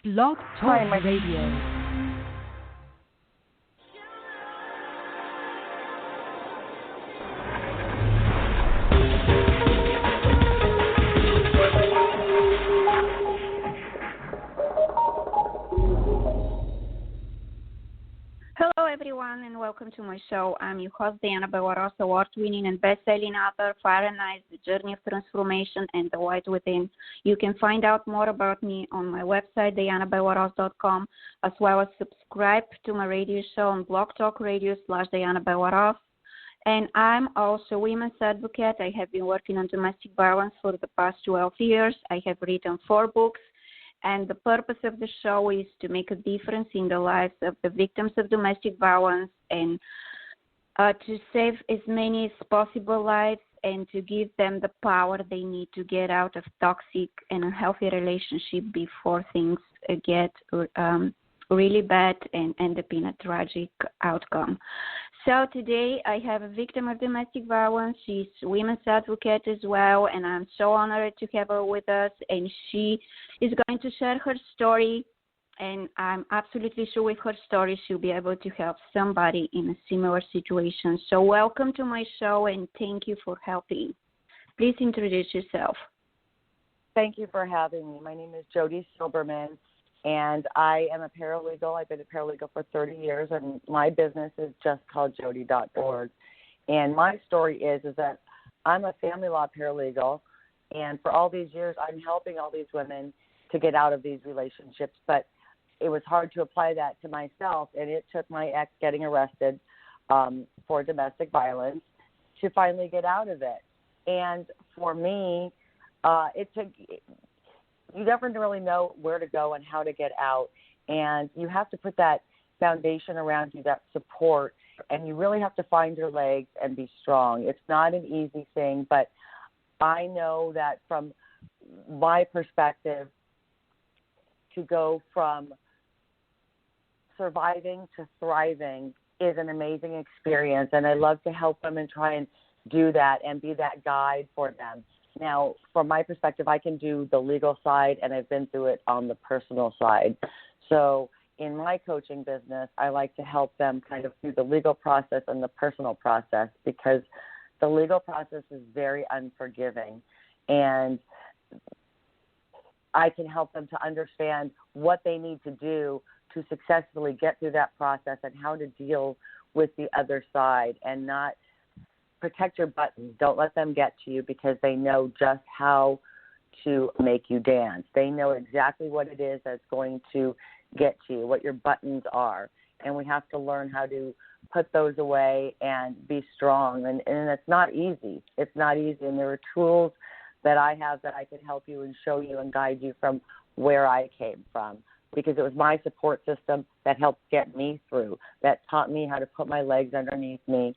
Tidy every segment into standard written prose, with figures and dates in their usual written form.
Blog Talk Radio. Hello, everyone, and welcome to my show. I'm your host, Diana Bellaros, award-winning and best-selling author, Fire and Ice, The Journey of Transformation, and The Light Within. You can find out more about me on my website, dianabellaros.com, as well as subscribe to my radio show on Blog Talk Radio /Diana Bellaros. And I'm also a women's advocate. I have been working on domestic violence for the past 12 years. I have written 4 books. And the purpose of the show is to make a difference in the lives of the victims of domestic violence and to save as many as possible lives and to give them the power they need to get out of toxic and unhealthy relationship before things get really bad and end up in a tragic outcome. So today I have a victim of domestic violence. She's a women's advocate as well, and I'm so honored to have her with us. And she is going to share her story, and I'm absolutely sure with her story she'll be able to help somebody in a similar situation. So welcome to my show, and thank you for helping. Please introduce yourself. Thank you for having me. My name is Jodie Silberman, and I am a paralegal. I've been a paralegal for 30 years, and my business is just called Jodie.org. And my story is that I'm a family law paralegal, and for all these years, I'm helping all these women to get out of these relationships. But it was hard to apply that to myself, and it took my ex getting arrested for domestic violence to finally get out of it. And for me, it took – you never really know where to go and how to get out. And you have to put that foundation around you, that support, and you really have to find your legs and be strong. It's not an easy thing, but I know that from my perspective, to go from surviving to thriving is an amazing experience, and I love to help women try and do that and be that guide for them. Now, from my perspective, I can do the legal side, and I've been through it on the personal side. So in my coaching business, I like to help them kind of through the legal process and the personal process, because the legal process is very unforgiving. And I can help them to understand what they need to do to successfully get through that process and how to deal with the other side and not protect your buttons. Don't let them get to you, because they know just how to make you dance. They know exactly what it is that's going to get to you, what your buttons are. And we have to learn how to put those away and be strong. And it's not easy. It's not easy. And there are tools that I have that I can help you and show you and guide you from where I came from, because it was my support system that helped get me through, that taught me how to put my legs underneath me,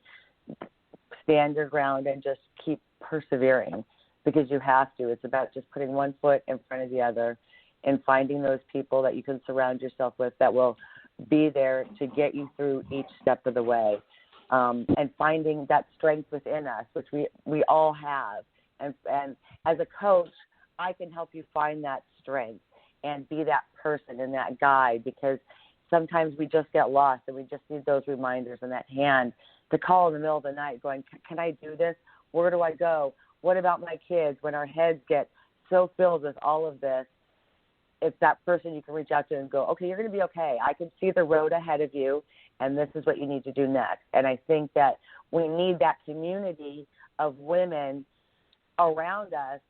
stand your ground, and just keep persevering, because you have to. It's about just putting one foot in front of the other and finding those people that you can surround yourself with that will be there to get you through each step of the way, and finding that strength within us, which we all have. And as a coach, I can help you find that strength and be that person and that guide, because sometimes we just get lost and we just need those reminders and that hand to call in the middle of the night going, can I do this? Where do I go? What about my kids? When our heads get so filled with all of this, it's that person you can reach out to and go, okay, you're going to be okay. I can see the road ahead of you, and this is what you need to do next. And I think that we need that community of women around us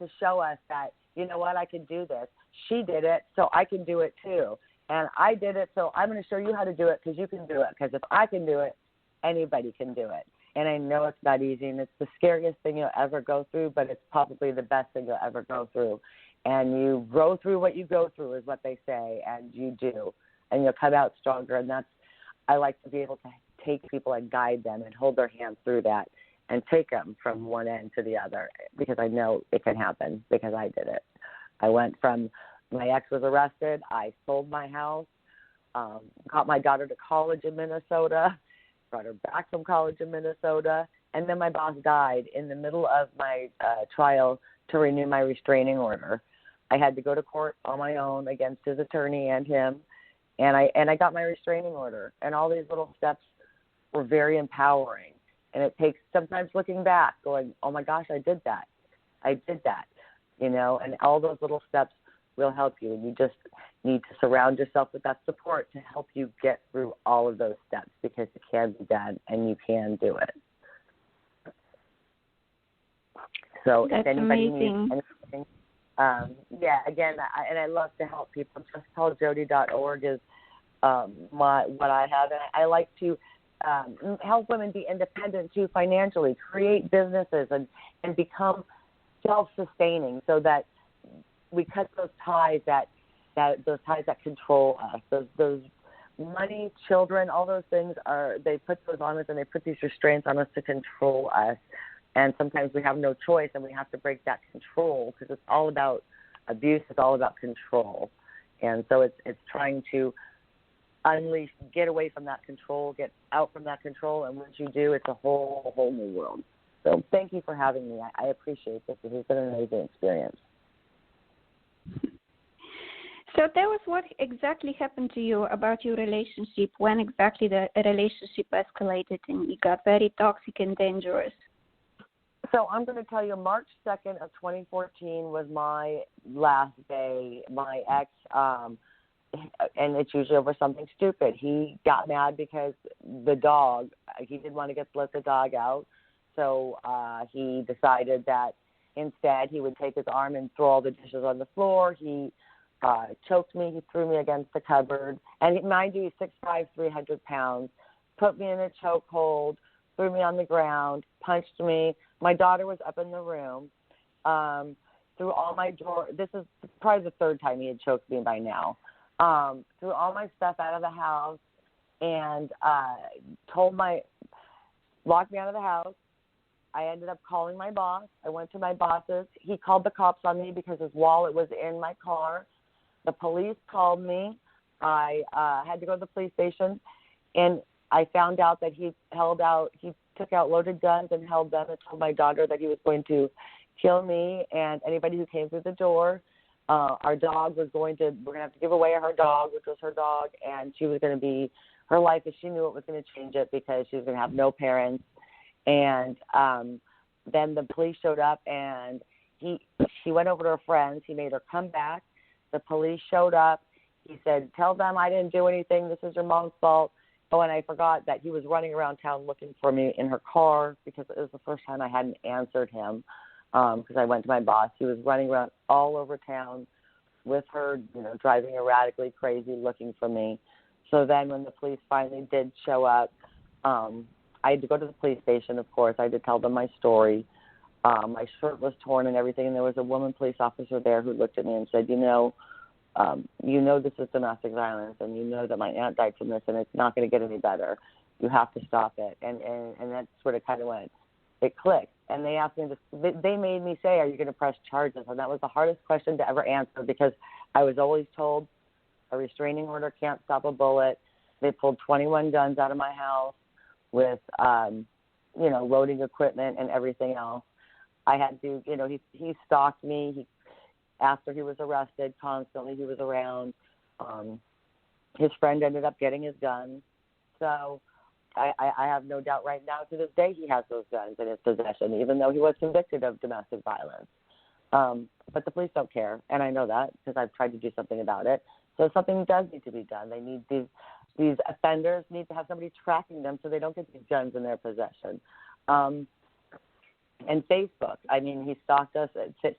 to show us that, you know what, I can do this. She did it, so I can do it too. And I did it, so I'm going to show you how to do it, because you can do it. Because if I can do it, anybody can do it. And I know it's not easy, and it's the scariest thing you'll ever go through, but it's probably the best thing you'll ever go through. And you grow through what you go through is what they say, and you do. And you'll come out stronger, and I like to be able to take people and guide them and hold their hands through that and take them from one end to the other, because I know it can happen, because I did it. I went from my ex was arrested, I sold my house, got my daughter to college in Minnesota, brought her back from college in Minnesota, and then my boss died in the middle of my trial to renew my restraining order. I had to go to court on my own against his attorney and him, and I got my restraining order. And all these little steps were very empowering. And it takes sometimes looking back, going, oh my gosh, I did that, and all those little steps will help you. And you just need to surround yourself with that support to help you get through all of those steps, because it can be done and you can do it. So that's if anybody amazing. needs anything, again, I love to help people. JustCallJodie.org is what I have, and I like to help women be independent too financially, create businesses, and become self-sustaining, so that we cut those ties that control us. Those money, children, all those things they put those on us, and they put these restraints on us to control us. And sometimes we have no choice, and we have to break that control, because it's all about abuse. It's all about control. And so it's trying to unleash, get away from that control, get out from that control. And once you do, it's a whole new world. So thank you for having me. I appreciate this. This has been an amazing experience. So tell us what exactly happened to you about your relationship, when exactly the relationship escalated and it got very toxic and dangerous. So I'm going to tell you, March 2nd of 2014 was my last day. My ex, and it's usually over something stupid. He got mad because the dog, he didn't want to let the dog out. So he decided that instead he would take his arm and throw all the dishes on the floor. He choked me. He threw me against the cupboard. And mind you, he's 6'5", 300 pounds, put me in a chokehold, threw me on the ground, punched me. My daughter was up in the room, threw all my drawer. This is probably the third time he had choked me by now. Threw all my stuff out of the house and locked me out of the house. I ended up calling my boss. I went to my boss's. He called the cops on me because his wallet was in my car. The police called me. I had to go to the police station, and I found out that he took out loaded guns and held them, and told my daughter that he was going to kill me and anybody who came through the door. Our dog we're going to have to give away her dog, which was her dog, and she was going to be, her life, as she knew it, was going to change it, because she was going to have no parents. And then the police showed up, and she went over to her friends. He made her come back. The police showed up. He said, tell them I didn't do anything. This is your mom's fault. Oh, and I forgot that he was running around town looking for me in her car, because it was the first time I hadn't answered him, because I went to my boss. He was running around all over town with her, driving erratically crazy looking for me. So then when the police finally did show up, I had to go to the police station, of course. I had to tell them my story. My shirt was torn and everything, and there was a woman police officer there who looked at me and said, this is domestic violence, and you know that my aunt died from this, and it's not going to get any better. You have to stop it. And that's sort of kind of when it clicked. And they asked me they made me say, are you going to press charges? And that was the hardest question to ever answer, because I was always told a restraining order can't stop a bullet. They pulled 21 guns out of my house with, loading equipment and everything else. I had to, he stalked me. After he was arrested, constantly he was around. His friend ended up getting his gun. So I have no doubt right now, to this day, he has those guns in his possession, even though he was convicted of domestic violence. But the police don't care, and I know that because I've tried to do something about it. So something does need to be done. They need these offenders need to have somebody tracking them so they don't get these guns in their possession. And Facebook, he stalked us.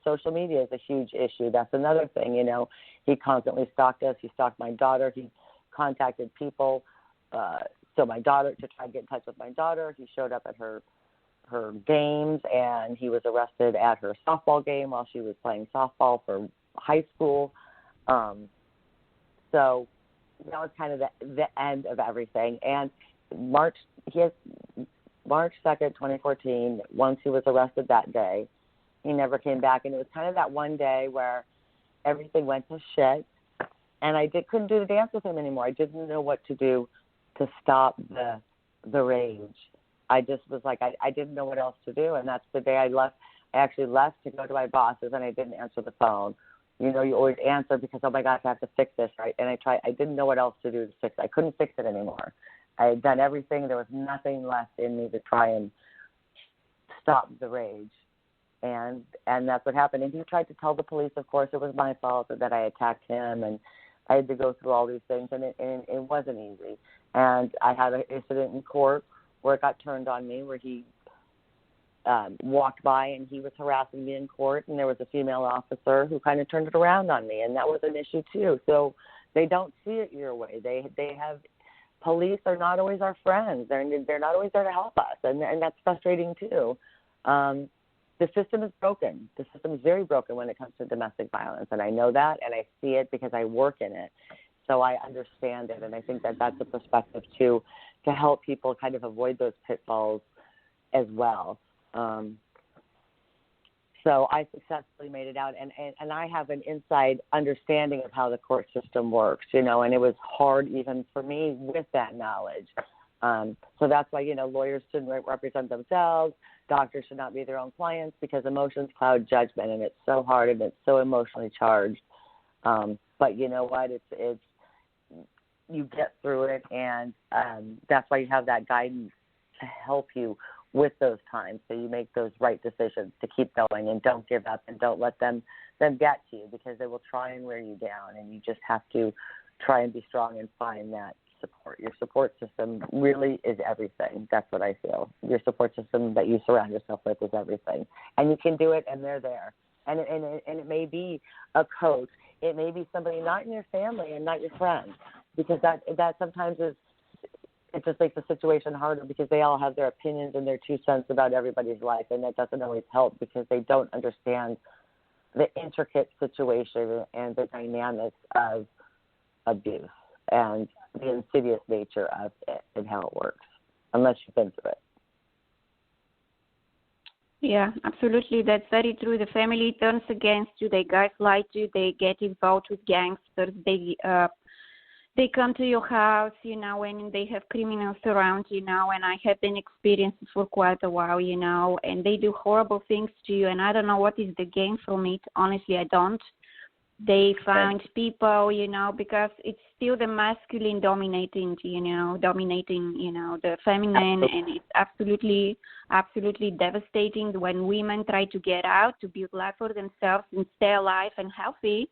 Social media is a huge issue. That's another thing, He constantly stalked us. He stalked my daughter. He contacted people. So my daughter, to try to get in touch with my daughter, he showed up at her games, and he was arrested at her softball game while she was playing softball for high school. So that was kind of the end of everything. And March 2nd, 2014, once he was arrested that day, he never came back. And it was kind of that one day where everything went to shit, and I couldn't do the dance with him anymore. I didn't know what to do to stop the rage. I just was like, I didn't know what else to do, and that's the day I left. I actually left to go to my boss's, and I didn't answer the phone. You know, you always answer because, oh my gosh, I have to fix this, right? And I didn't know what else to do to fix it. I couldn't fix it anymore. I had done everything. There was nothing left in me to try and stop the rage. And that's what happened. And he tried to tell the police, of course, it was my fault that I attacked him, and I had to go through all these things, and it wasn't easy. And I had an incident in court where it got turned on me, where he walked by and he was harassing me in court, and there was a female officer who kind of turned it around on me, and that was an issue too. So they don't see it your way. They have police are not always our friends. They're not always there to help us, and that's frustrating too. The system is broken. The system is very broken when it comes to domestic violence, and I know that, and I see it because I work in it. So I understand it, and I think that that's a perspective too, to help people kind of avoid those pitfalls as well. So I successfully made it out, and I have an inside understanding of how the court system works, you know, and it was hard even for me with that knowledge. So that's why, you know, lawyers shouldn't represent themselves. Doctors should not be their own clients because emotions cloud judgment, and it's so hard and it's so emotionally charged. But you know what? It's you get through it, and that's why you have that guidance to help you with those times, so you make those right decisions to keep going and don't give up and don't let them get to you, because they will try and wear you down, and you just have to try and be strong and find that support. Your support system really is everything. That's what I feel. Your support system that you surround yourself with is everything, and you can do it, and they're there. And it may be a coach. It may be somebody not in your family and not your friend, because that sometimes is, it just makes the situation harder because they all have their opinions and their 2 cents about everybody's life, and that doesn't always help because they don't understand the intricate situation and the dynamics of abuse and the insidious nature of it and how it works, unless you've been through it. Yeah, absolutely. That's very true. The family turns against you. They gaslight you. They get involved with gangsters. They come to your house, you know, and they have criminals around, you know, and I have been experiencing for quite a while, you know, and they do horrible things to you, and I don't know what is the gain from it. Honestly, I don't. They find people, you know, because it's still the masculine dominating, the feminine, and it's absolutely devastating when women try to get out to build life for themselves and stay alive and healthy.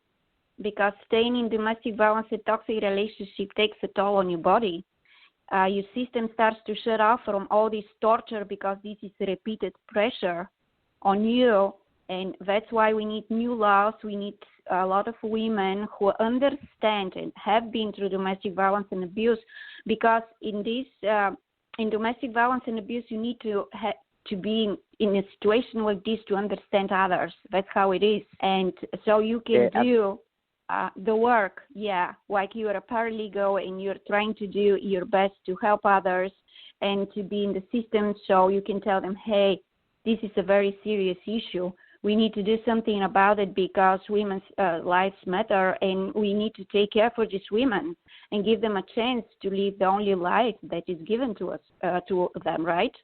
Because staying in domestic violence and toxic relationship takes a toll on your body. Your system starts to shut off from all this torture because this is repeated pressure on you. And that's why we need new laws. We need a lot of women who understand and have been through domestic violence and abuse. Because in domestic violence and abuse, you need to be in a situation like this to understand others. That's how it is. And so you can do the work, like you're a paralegal and you're trying to do your best to help others and to be in the system, so you can tell them, hey, this is a very serious issue. We need to do something about it because women's lives matter, and we need to take care for these women and give them a chance to live the only life that is given to us, to them, right?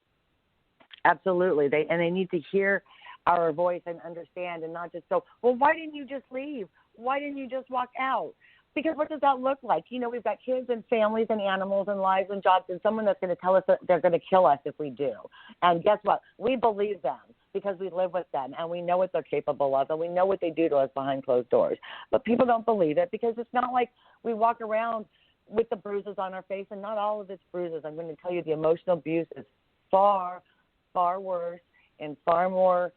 Absolutely. They need to hear our voice and understand, and not just go, well, why didn't you just leave? Why didn't you just walk out? Because what does that look like? You know, we've got kids and families and animals and lives and jobs, and someone that's going to tell us that they're going to kill us if we do. And guess what? We believe them because we live with them, and we know what they're capable of, and we know what they do to us behind closed doors. But people don't believe it because it's not like we walk around with the bruises on our face, and not all of it's bruises. I'm going to tell you the emotional abuse is far, far worse and far more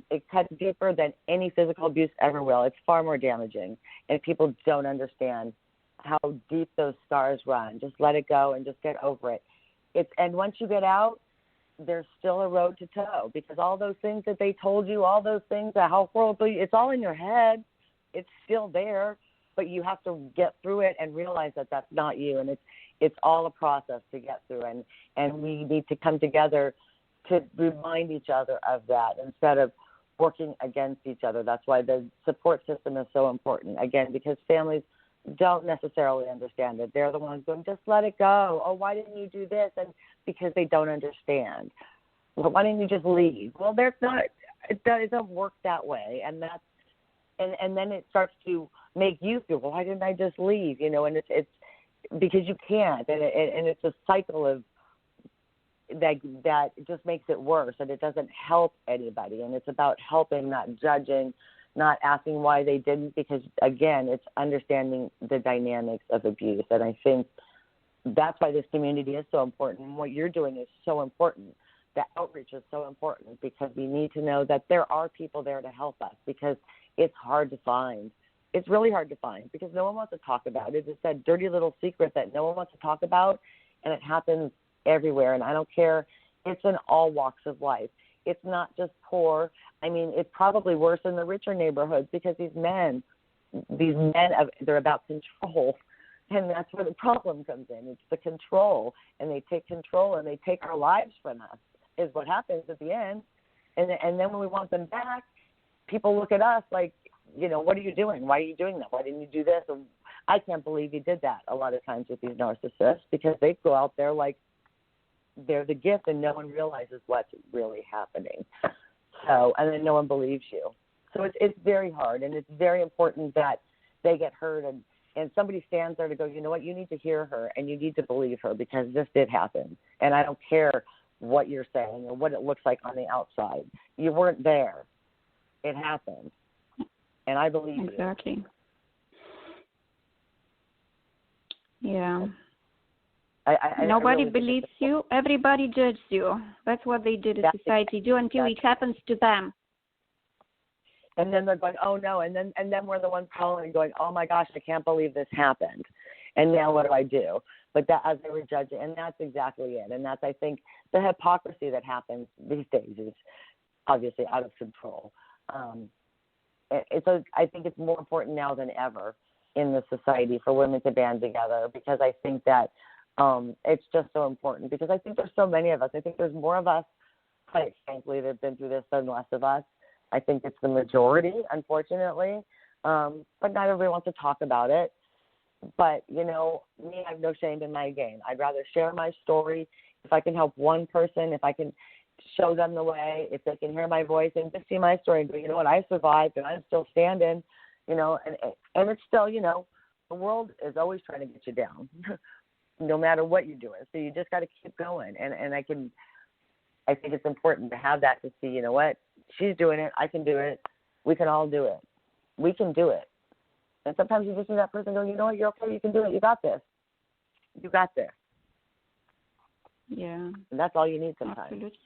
it cuts deeper than any physical abuse ever will. It's far more damaging, and people don't understand how deep those scars run. Just let it go and just get over it. And once you get out, there's still a road to toe, because all those things that they told you, all those things that how horrible, it's all in your head. It's still there, but you have to get through it and realize that that's not you, and it's all a process to get through, and we need to come together to remind each other of that instead of working against each other. That's why the support system is so important, again, because families don't necessarily understand it. They're the ones going, just let it go. Oh, why didn't you do this? And because they don't understand. Well, why didn't you just leave? Well, it doesn't work that way, and and then it starts to make you feel, well, why didn't I just leave? You know, and it's because you can't, and it's a cycle of that just makes it worse, and it doesn't help anybody. And it's about helping, not judging, not asking why they didn't, because again, it's understanding the dynamics of abuse. And I think that's why this community is so important, and what you're doing is so important. The outreach is so important, because we need to know that there are people there to help us, because it's hard to find. It's really hard to find, because no one wants to talk about it. It's that dirty little secret that no one wants to talk about, and it happens everywhere. And I don't care. It's in all walks of life. It's not just poor. I mean, it's probably worse in the richer neighborhoods, because these men, they're about control. And that's where the problem comes in. It's the control. And they take control, and they take our lives from us, is what happens at the end. And then when we want them back, people look at us like, you know, what are you doing? Why are you doing that? Why didn't you do this? And I can't believe you did that a lot of times with these narcissists, because they go out there like they're the gift, and no one realizes what's really happening. So, and then no one believes you. So it's very hard, and it's very important that they get heard, and somebody stands there to go, you know what, you need to hear her, and you need to believe her, because this did happen. And I don't care what you're saying or what it looks like on the outside. You weren't there. It happened. And I believe exactly. You. Yeah. Nobody believes you. Everybody judges you. That's what they do to society do until it happens to them. And then they're going, oh no, and then we're the ones calling and going, oh my gosh, I can't believe this happened. And now what do I do? But that, as they were judging, and that's exactly it. And that's, I think, the hypocrisy that happens these days is obviously out of control. I think it's more important now than ever in the society for women to band together, because I think that it's just so important, because I think there's so many of us. I think there's more of us, quite frankly, that have been through this than less of us. I think it's the majority, unfortunately, but not everybody wants to talk about it. But, you know, me, I have no shame in my game. I'd rather share my story. If I can help one person, if I can show them the way, if they can hear my voice and just see my story and go, you know what, I survived and I'm still standing, you know, and it's still, you know, the world is always trying to get you down, no matter what you're doing. So you just got to keep going. And I think it's important to have that, to see, you know what, she's doing it, I can do it, we can all do it. We can do it. And sometimes you just need that person going, you know what, you're okay, you can do it, you got this. You got this. Yeah. And that's all you need sometimes. Absolutely.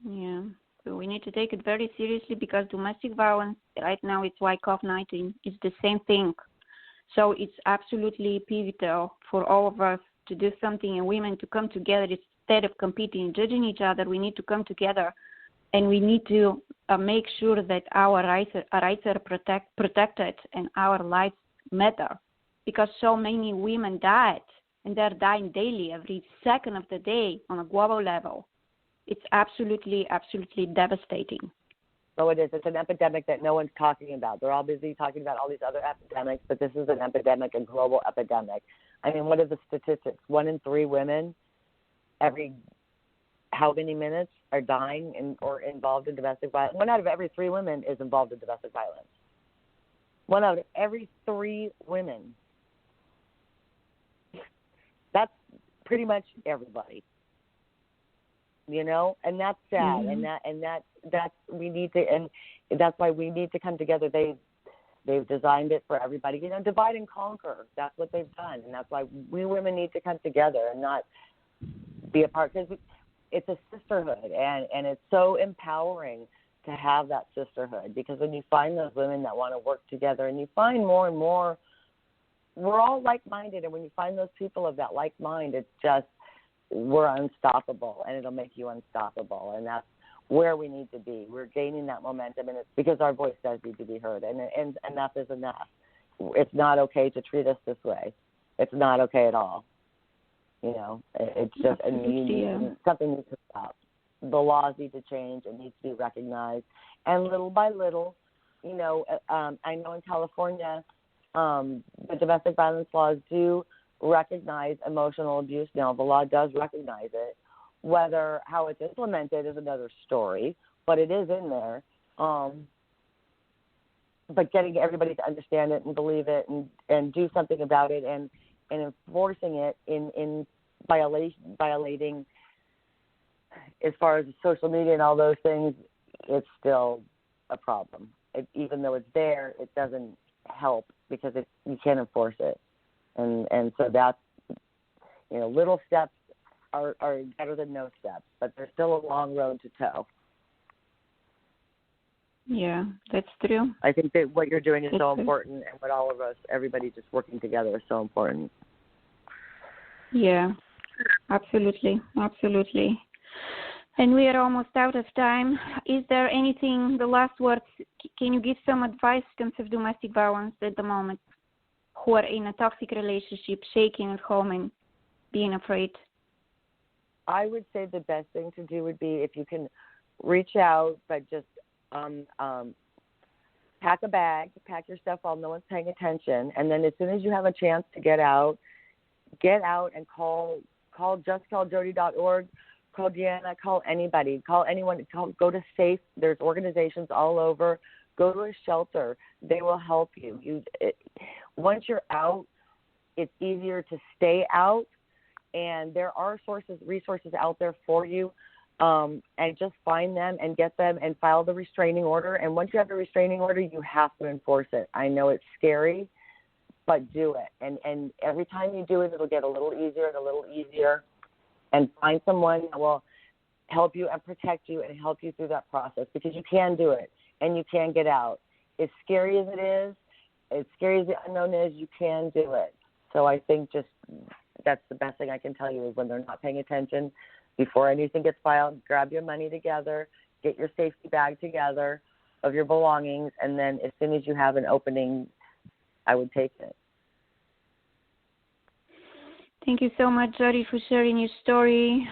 Yeah. So we need to take it very seriously, because domestic violence right now, it's like COVID-19. It's the same thing. So it's absolutely pivotal for all of us to do something, and women to come together instead of competing and judging each other. We need to come together, and we need to make sure that our rights are protected and our lives matter, because so many women died, and they're dying daily, every second of the day on a global level. It's absolutely, absolutely devastating. So it is. It's an epidemic that no one's talking about. They're all busy talking about all these other epidemics, but this is an epidemic, a global epidemic. I mean, what are the statistics? 1 in 3 women every how many minutes are dying or involved in domestic violence? 1 out of every 3 women is involved in domestic violence. 1 out of every 3 women. That's pretty much everybody. You know, and that's sad, mm-hmm. and that's we need to, and that's why we need to come together. They've designed it for everybody. You know, divide and conquer. That's what they've done, and that's why we women need to come together and not be apart, because it's a sisterhood, and it's so empowering to have that sisterhood, because when you find those women that want to work together, and you find more and more, we're all like-minded, and when you find those people of that like mind, it's just, we're unstoppable, and it'll make you unstoppable, and that's where we need to be. We're gaining that momentum, and it's because our voice does need to be heard, and enough is enough. It's not okay to treat us this way. It's not okay at all. You know, it's just, and something needs to stop. The laws need to change. It needs to be recognized, and little by little, you know, I know in California, the domestic violence laws do recognize emotional abuse now. The law does recognize it. Whether how it's implemented is another story, but it is in there. but getting everybody to understand it and believe it and do something about it and enforcing it in violating as far as social media and all those things, it's still a problem. Even though it's there, it doesn't help because you can't enforce it. And so that's, little steps are better than no steps, but there's still a long road to toe. Yeah, that's true. I think that what you're doing is That's so true. important, and what all of us, everybody just working together is so important. Yeah, absolutely. And we are almost out of time. Is there anything, the last words, can you give some advice in terms of domestic violence at the moment who are in a toxic relationship, shaking at home and being afraid? I would say the best thing to do would be if you can reach out, but just pack a bag, pack your stuff while no one's paying attention, and then as soon as you have a chance to get out and call justcalljodie.org, call Deanna, call anybody, call anyone, go to SAFE. There's organizations all over. Go to a shelter. They will help you. Once you're out, it's easier to stay out, and there are resources out there for you. And just find them and get them and file the restraining order. And once you have the restraining order, you have to enforce it. I know it's scary, but do it. And every time you do it, it'll get a little easier and a little easier. And find someone that will help you and protect you and help you through that process, because you can do it and you can get out. As scary as it is, as scary as the unknown is, you can do it. So I think just that's the best thing I can tell you is when they're not paying attention, before anything gets filed, grab your money together, get your safety bag together of your belongings, and then as soon as you have an opening, I would take it. Thank you so much, Jodie, for sharing your story.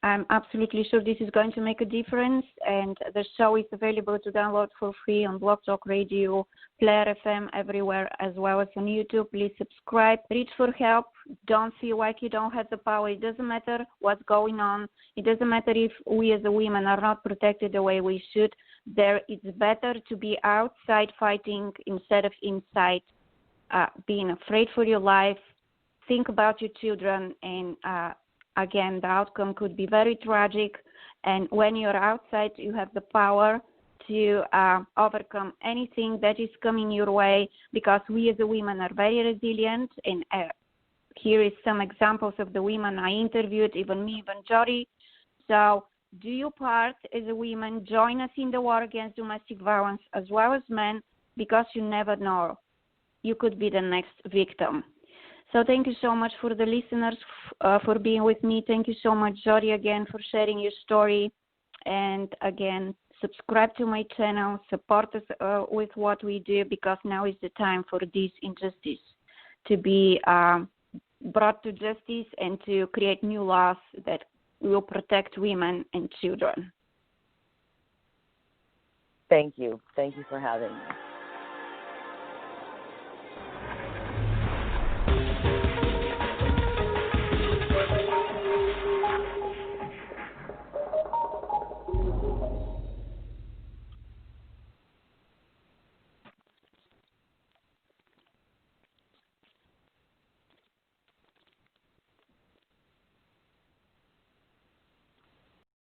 I'm absolutely sure this is going to make a difference, and the show is available to download for free on Blog Talk Radio, Player FM, everywhere, as well as on YouTube. Please subscribe. Reach for help. Don't feel like you don't have the power. It doesn't matter what's going on. It doesn't matter if we as a women are not protected the way we should. It's better to be outside fighting instead of inside, being afraid for your life. Think about your children, and again, the outcome could be very tragic. And when you're outside, you have the power to overcome anything that is coming your way, because we as a women are very resilient. And here is some examples of the women I interviewed, even me, even Jodie. So do your part as a woman. Join us in the war against domestic violence as well as men, because you never know. You could be the next victim. So thank you so much for the listeners for being with me. Thank you so much, Jodie, again, for sharing your story. And again, subscribe to my channel, support us with what we do, because now is the time for this injustice to be brought to justice and to create new laws that will protect women and children. Thank you. Thank you for having me.